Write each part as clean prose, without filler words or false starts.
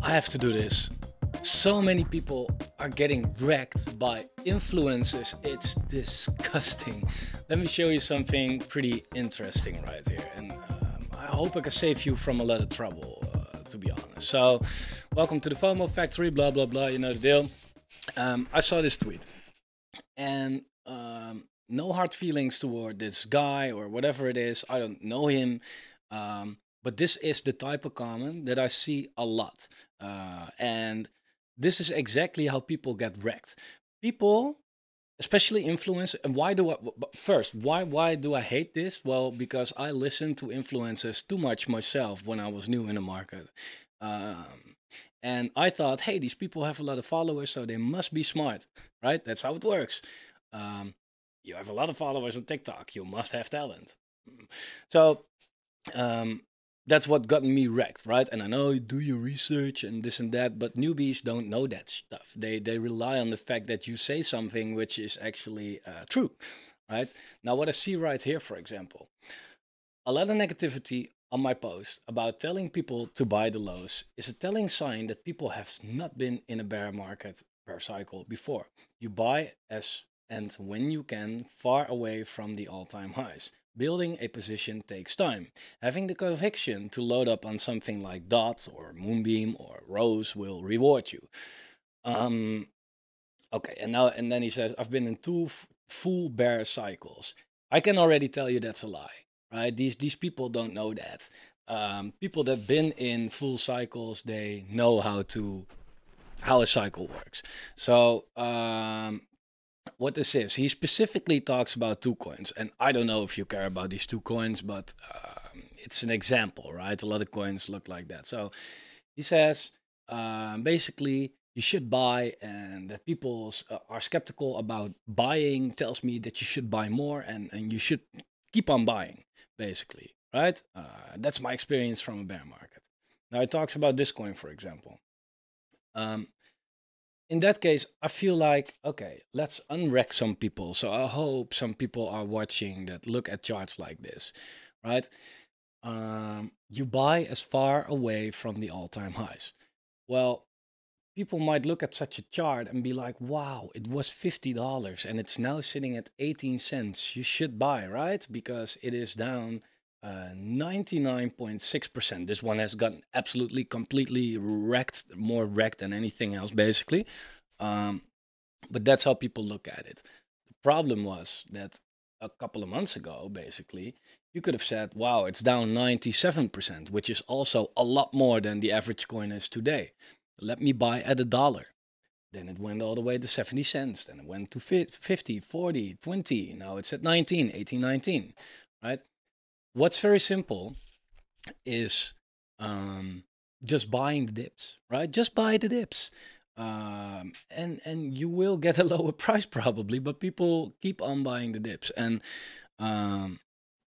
I have to do this. So many people are getting wrecked by influencers. It's disgusting. Let me show you something pretty interesting right here. And I hope I can save you from a lot of trouble, to be honest. So, welcome to the Fomo Factory, blah, blah, blah. You know the deal. I saw this tweet. And no hard feelings toward this guy or whatever it is. I don't know him. But this is the type of comment that I see a lot. And this is exactly how people get wrecked. People, especially influencers, and why do I, first, why do I hate this? Well, because I listened to influencers too much myself when I was new in the market. And I thought, hey, these people have a lot of followers, so they must be smart, right? That's how it works. You have a lot of followers on TikTok, you must have talent. So that's what got me wrecked, right? And I know you do your research and this and that, but newbies don't know that stuff. They rely on the fact that you say something which is actually true, right? Now, what I see right here, for example, a lot of negativity on my post about telling people to buy the lows is a telling sign that people have not been in a bear market per cycle before. You buy as and when you can, far away from the all-time highs. Building a position takes time. Having the conviction to load up on something like DOT or Moonbeam or Rose will reward you. Okay, and then he says, I've been in two full bear cycles. I can already tell you that's a lie, right? These people don't know that. People that've been in full cycles, they know how a cycle works. So what this is, he specifically talks about two coins, and I don't know if you care about these two coins, but it's an example, right? A lot of coins look like that. So he says basically you should buy, and that people are skeptical about buying tells me that you should buy more, and you should keep on buying, basically, right? That's my experience from a bear market. Now he talks about this coin, for example. In that case, I feel like, okay, let's unwreck some people. So I hope some people are watching that look at charts like this, right? You buy as far away from the all-time highs. Well, people might look at such a chart and be like, wow, it was $50 and it's now sitting at 18 cents. You should buy, right? Because it is down 99.6%. This one has gotten absolutely, completely wrecked, more wrecked than anything else, basically. But that's how people look at it. The problem was that a couple of months ago, basically, you could have said, wow, it's down 97%, which is also a lot more than the average coin is today. Let me buy at $1. Then it went all the way to 70 cents. Then it went to 50, 40, 20. Now it's at 19, 18, 19, right? What's very simple is just buying the dips, right? Just buy the dips. And you will get a lower price probably, but people keep on buying the dips. And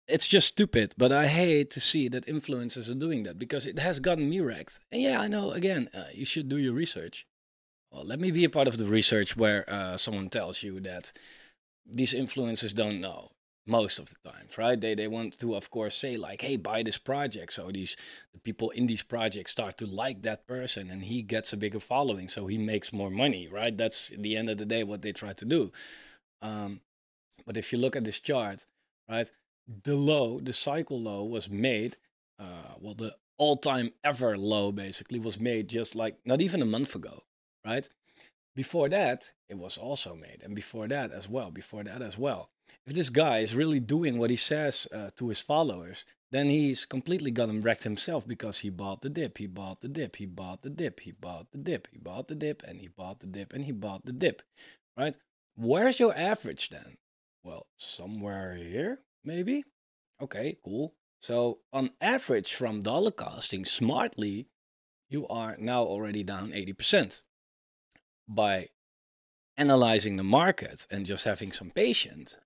it's just stupid, but I hate to see that influencers are doing that because it has gotten me wrecked. And yeah, I know, again, you should do your research. Well, let me be a part of the research where someone tells you that these influencers don't know. Most of the times, right? They want to, of course, say like, hey, buy this project. So the people in these projects start to like that person and he gets a bigger following. So he makes more money, right? That's at the end of the day what they try to do. But if you look at this chart, right, the cycle low was made, well, the all-time ever low basically was made just like not even a month ago, right? Before that, it was also made. And before that as well. If this guy is really doing what he says to his followers, then he's completely gotten wrecked himself because he bought the dip, he bought the dip, he bought the dip, he bought the dip, he bought the dip, and he bought the dip, and he bought the dip, right? Where's your average then? Well, somewhere here, maybe? Okay, cool. So on average from dollar costing smartly, you are now already down 80%. By analyzing the market and just having some patience,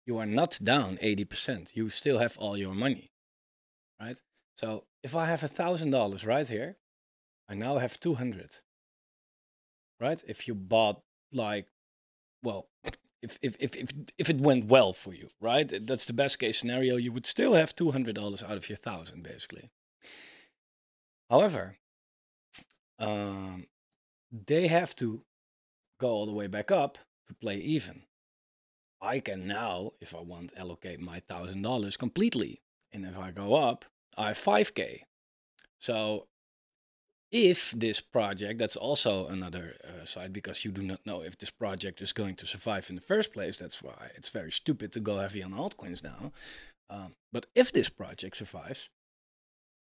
you are not down 80%. You still have all your money, right? So if I have $1,000 right here, I now have 200, right? If you bought like, well, if it went well for you, right? That's the best case scenario. You would still have $200 out of your 1,000, basically. However, they have to go all the way back up to play even. I can now, if I want, allocate my $1,000 completely. And if I go up, I have 5K. So if this project, that's also another side, because you do not know if this project is going to survive in the first place. That's why it's very stupid to go heavy on altcoins now. But if this project survives,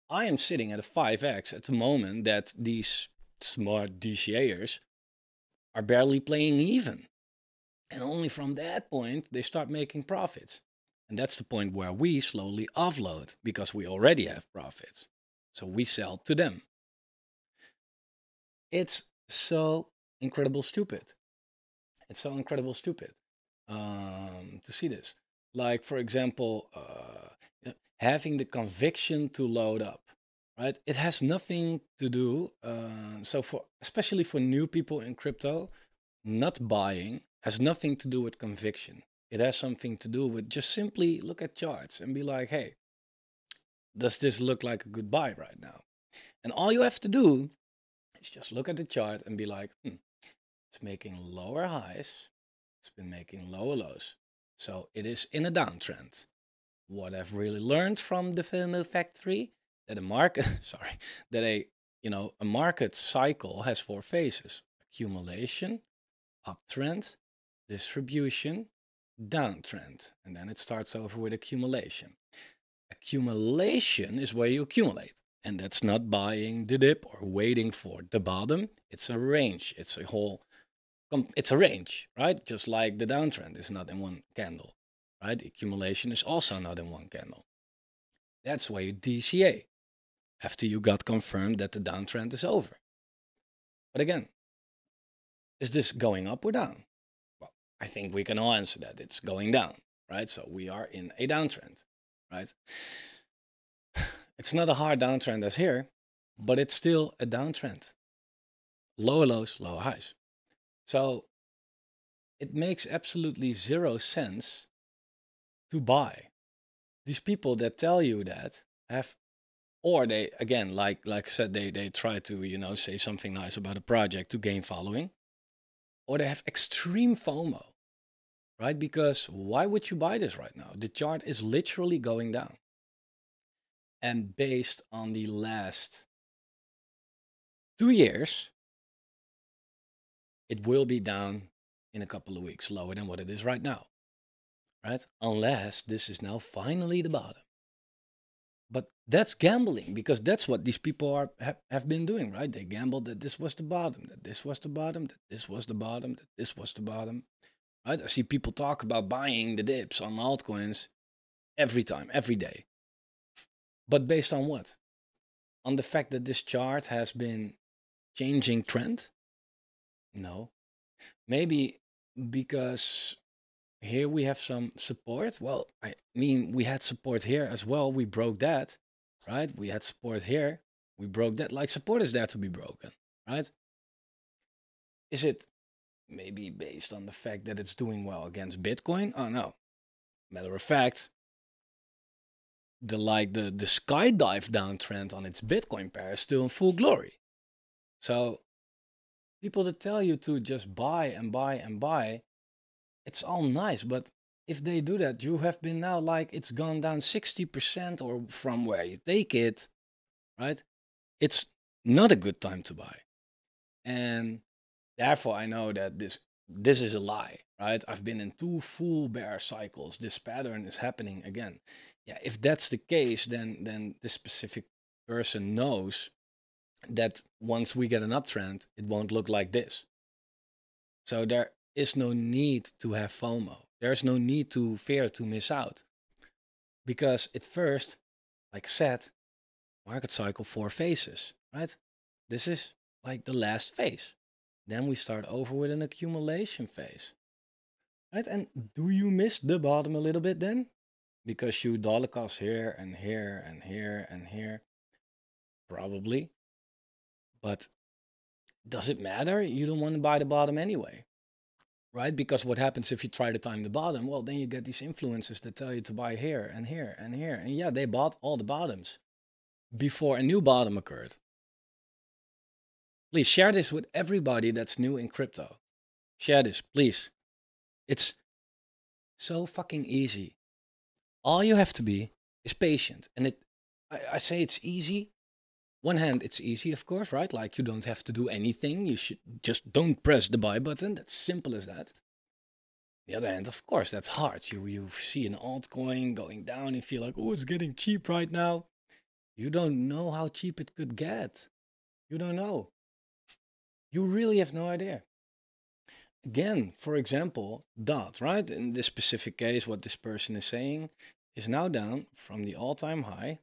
I am sitting at a 5x at the moment that these smart DCAers are barely playing even. And only from that point, they start making profits. And that's the point where we slowly offload because we already have profits. So we sell to them. It's so incredible stupid. It's so incredible stupid to see this. Like, for example, having the conviction to load up, right? It has nothing to do. So for especially for new people in crypto, not buying has nothing to do with conviction. It has something to do with just simply look at charts and be like, hey, does this look like a good buy right now? And all you have to do is just look at the chart and be like, it's making lower highs. It's been making lower lows. So it is in a downtrend. What I've really learned from the Fomo Factory, that a market, that a market cycle has 4 phases: accumulation, uptrend, distribution, downtrend, and then it starts over with accumulation. Accumulation is where you accumulate, and that's not buying the dip or waiting for the bottom. It's a range. It's a range, right? Just like the downtrend is not in one candle, right? The accumulation is also not in one candle. That's where you DCA after you got confirmed that the downtrend is over. But again, is this going up or down? Well, I think we can all answer that. It's going down, right? So we are in a downtrend, right? It's not a hard downtrend as here, but it's still a downtrend. Lower lows, lower highs. So it makes absolutely 0 sense to buy. These people that tell you that have, or they, again, like I said, they try to, say something nice about a project to gain following, or they have extreme FOMO, right? Because why would you buy this right now? The chart is literally going down. And based on the last 2 years, it will be down in a couple of weeks, lower than what it is right now, right? Unless this is now finally the bottom. But that's gambling, because that's what these people have been doing, right? They gambled that this was the bottom, that this was the bottom, that this was the bottom, that this was the bottom, right? I see people talk about buying the dips on altcoins every time, every day. But based on what? On the fact that this chart has been changing trend? No. Maybe because here we have some support. Well, I mean, we had support here as well. We broke that, right? We had support here. We broke that. Like, support is there to be broken, right? Is it maybe based on the fact that it's doing well against Bitcoin? Oh, no. Matter of fact, the skydive downtrend on its Bitcoin pair is still in full glory. So people that tell you to just buy and buy and buy, it's all nice, but if they do that, you have been now like it's gone down 60% or from where you take it, right? It's not a good time to buy. And therefore I know that this is a lie, right? I've been in 2 full bear cycles. This pattern is happening again. Yeah, if that's the case, then this specific person knows that once we get an uptrend, it won't look like this. So there is no need to have FOMO. There's no need to fear to miss out. Because at first, like I said, market cycle 4 phases, right? This is like the last phase. Then we start over with an accumulation phase, right? And do you miss the bottom a little bit then? Because you dollar cost here and here and here and here. Probably. But does it matter? You don't want to buy the bottom anyway, right? Because what happens if you try to time the bottom? Well, then you get these influencers that tell you to buy here and here and here. And yeah, they bought all the bottoms before a new bottom occurred. Please share this with everybody that's new in crypto. Share this, please. It's so fucking easy. All you have to be is patient. And I say it's easy. One hand, it's easy, of course, right? Like you don't have to do anything. You should just don't press the buy button. That's simple as that. The other hand, of course, that's hard. You see an altcoin going down and feel like, oh, it's getting cheap right now. You don't know how cheap it could get. You don't know. You really have no idea. Again, for example, DOT, right? In this specific case, what this person is saying is now down from the all-time high,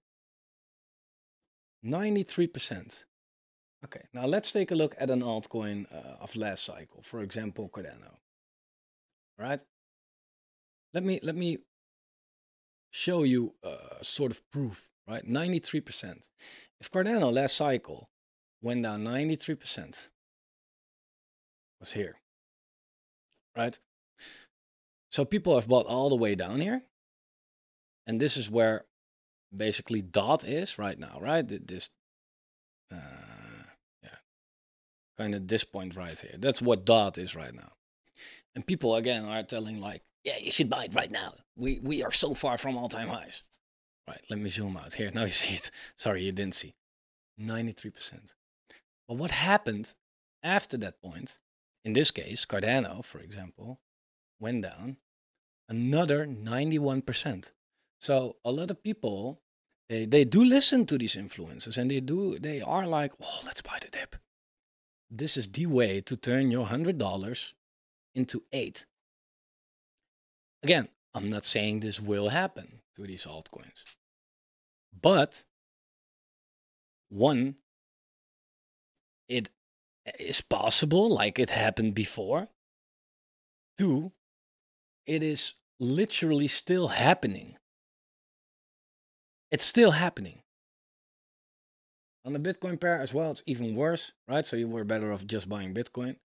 93%. Okay, now let's take a look at an altcoin of last cycle. For example, Cardano. Right? Let me show you sort of proof, right? 93%. If Cardano last cycle went down 93%, was here, right? So people have bought all the way down here. And this is where basically DOT is right now, right? This, yeah, kind of this point right here. That's what DOT is right now. And people again are telling like, yeah, you should buy it right now. We are so far from all-time highs. Right, let me zoom out here. Now you see it. Sorry, you didn't see. 93%. But what happened after that point, in this case, Cardano, for example, went down another 91%. So a lot of people, they do listen to these influencers and they are like, oh, let's buy the dip. This is the way to turn your $100 into 8. Again, I'm not saying this will happen to these altcoins. But one, it is possible, like it happened before. Two, it is literally still happening. It's still happening. On the Bitcoin pair as well, it's even worse, right? So you were better off just buying Bitcoin,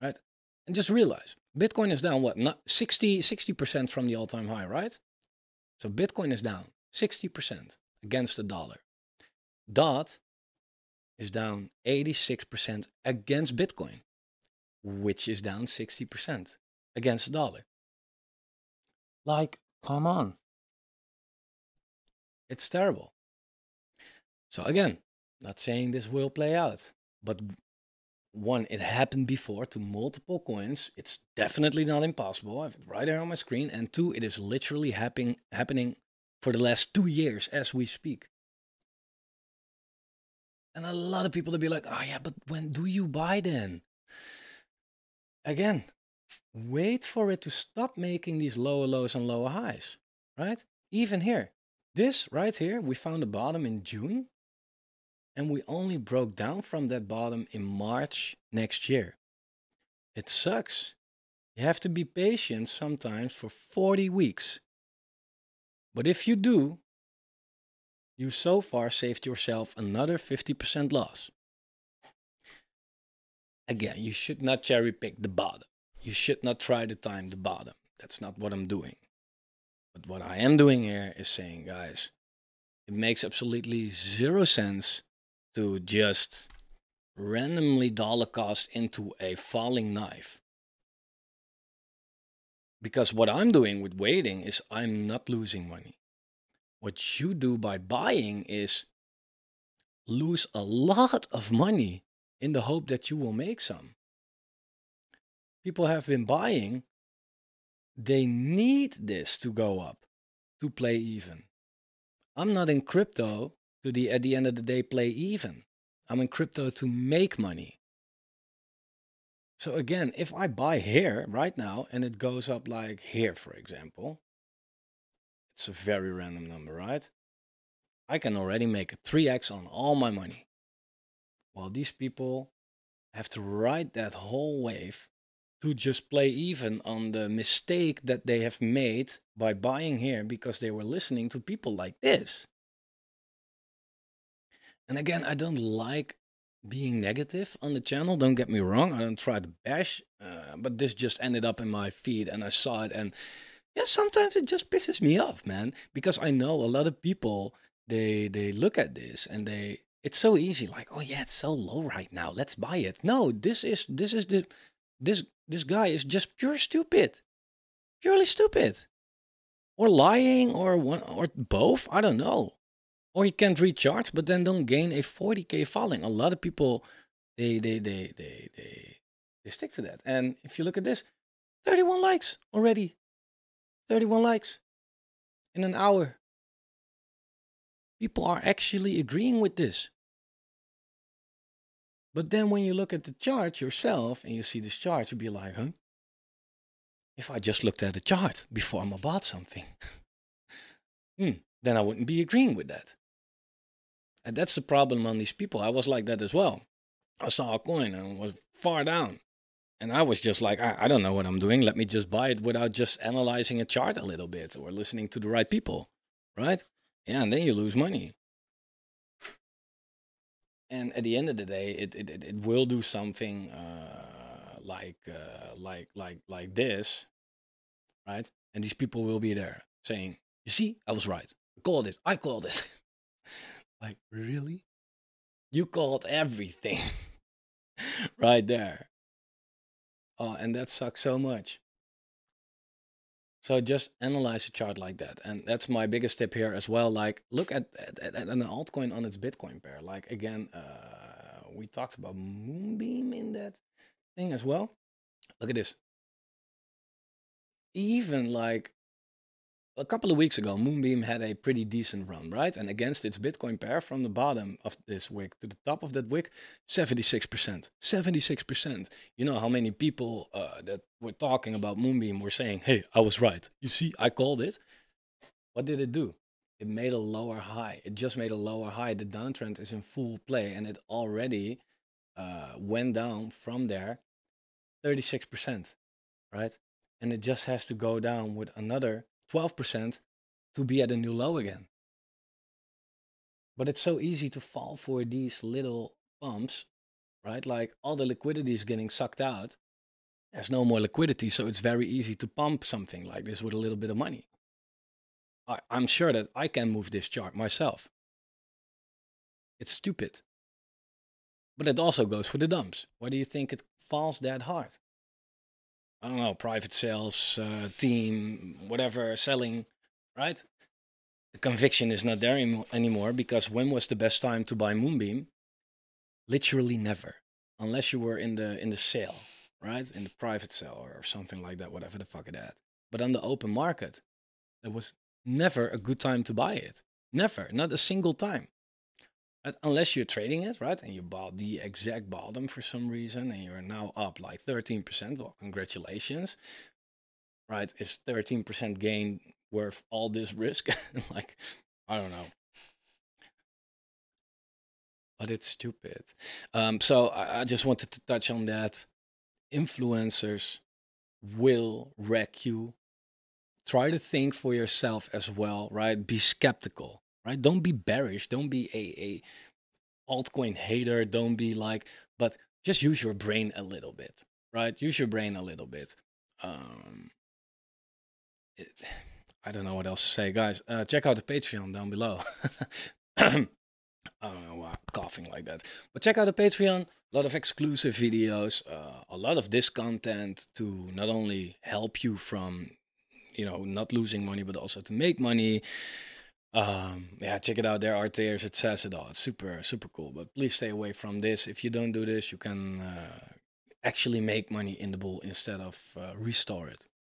right? And just realize, Bitcoin is down, what, not 60% from the all-time high, right? So Bitcoin is down 60% against the dollar. DOT is down 86% against Bitcoin, which is down 60% against the dollar. Like, come on. It's terrible. So again, not saying this will play out, but one, it happened before to multiple coins. It's definitely not impossible. I have it right there on my screen. And two, it is literally happening for the last 2 years as we speak. And a lot of people will be like, oh yeah, but when do you buy then? Again, wait for it to stop making these lower lows and lower highs, right? Even here, this right here, we found a bottom in June. And we only broke down from that bottom in March next year. It sucks. You have to be patient sometimes for 40 weeks. But if you do, you so far saved yourself another 50% loss. Again, you should not cherry pick the bottom. You should not try to time the bottom. That's not what I'm doing. But what I am doing here is saying, guys, it makes absolutely zero sense to just randomly dollar cost into a falling knife. Because what I'm doing with waiting is I'm not losing money. What you do by buying is lose a lot of money in the hope that you will make some. People have been buying. They need this to go up, to play even. I'm not in crypto to at the end of the day play even. I'm in crypto to make money. So again, if I buy here right now and it goes up like here, for example, it's a very random number, right? I can already make a 3x on all my money. While these people have to ride that whole wave to just play even on the mistake that they have made by buying here because they were listening to people like this. And again, I don't like being negative on the channel. Don't get me wrong. I don't try to bash, but this just ended up in my feed and I saw it. And yeah, sometimes it just pisses me off, man, because I know a lot of people, they look at this and they It's so easy, like, oh yeah, it's so low right now, let's buy it. No, this guy is just purely stupid, or lying, or one, or both. I don't know. Or he can't read charts, but then don't gain a 40K following. A lot of people, they stick to that. And if you look at this, 31 likes already, 31 likes in an hour. People are actually agreeing with this. But then when you look at the chart yourself and you see this chart, you'll be like, huh? If I just looked at the chart before I bought something, then I wouldn't be agreeing with that. And that's the problem on these people. I was like that as well. I saw a coin and was far down. And I was just like, I don't know what I'm doing. Let me just buy it without just analyzing a chart a little bit or listening to the right people, right? Yeah, and then you lose money. And at the end of the day, it will do something like this, right? And these people will be there saying, "You see, I was right. I called it. I called it." Like, really? You called everything right there. Oh, and that sucks so much. So just analyze a chart like that. And that's my biggest tip here as well. Like, look at an altcoin on its Bitcoin pair. Like, again, we talked about Moonbeam in that thing as well. Look at this. Even like a couple of weeks ago, Moonbeam had a pretty decent run, right? And against its Bitcoin pair, from the bottom of this wick to the top of that wick, 76%. 76%. You know how many people that were talking about Moonbeam were saying, hey, I was right. You see, I called it. What did it do? It made a lower high. It just made a lower high. The downtrend is in full play, and it already went down from there 36%, right? And it just has to go down with another 12% to be at a new low again. But it's so easy to fall for these little pumps, right? Like, all the liquidity is getting sucked out. There's no more liquidity, so it's very easy to pump something like this with a little bit of money. I'm sure that I can move this chart myself. It's stupid. But it also goes for the dumps. Why do you think it falls that hard? I don't know, private sales, team, whatever, selling, right? The conviction is not there anymore, because when was the best time to buy Moonbeam? Literally never, unless you were in the sale, right? In the private sale or something like that, whatever the fuck it had. But on the open market, there was never a good time to buy it. Never, not a single time. Right? Unless you're trading it, right? And you bought the exact bottom for some reason, and you're now up like 13%. Well, congratulations, right? Is 13% gain worth all this risk? Like, I don't know. But it's stupid. So I just wanted to touch on that. Influencers will wreck you. Try to think for yourself as well, right? Be skeptical, right? Don't be bearish. Don't be a altcoin hater. Don't be like, but just use your brain a little bit, right? Use your brain a little bit. It, I don't know what else to say, guys. Check out the Patreon down below. I don't know why I'm coughing like that. But check out the Patreon. A lot of exclusive videos. A lot of this content to not only help you from, not losing money, but also to make money. Yeah, check it out. There are tiers. It says it all. It's super, super cool. But please stay away from this. If you don't do this, you can actually make money in the bull instead of restore it.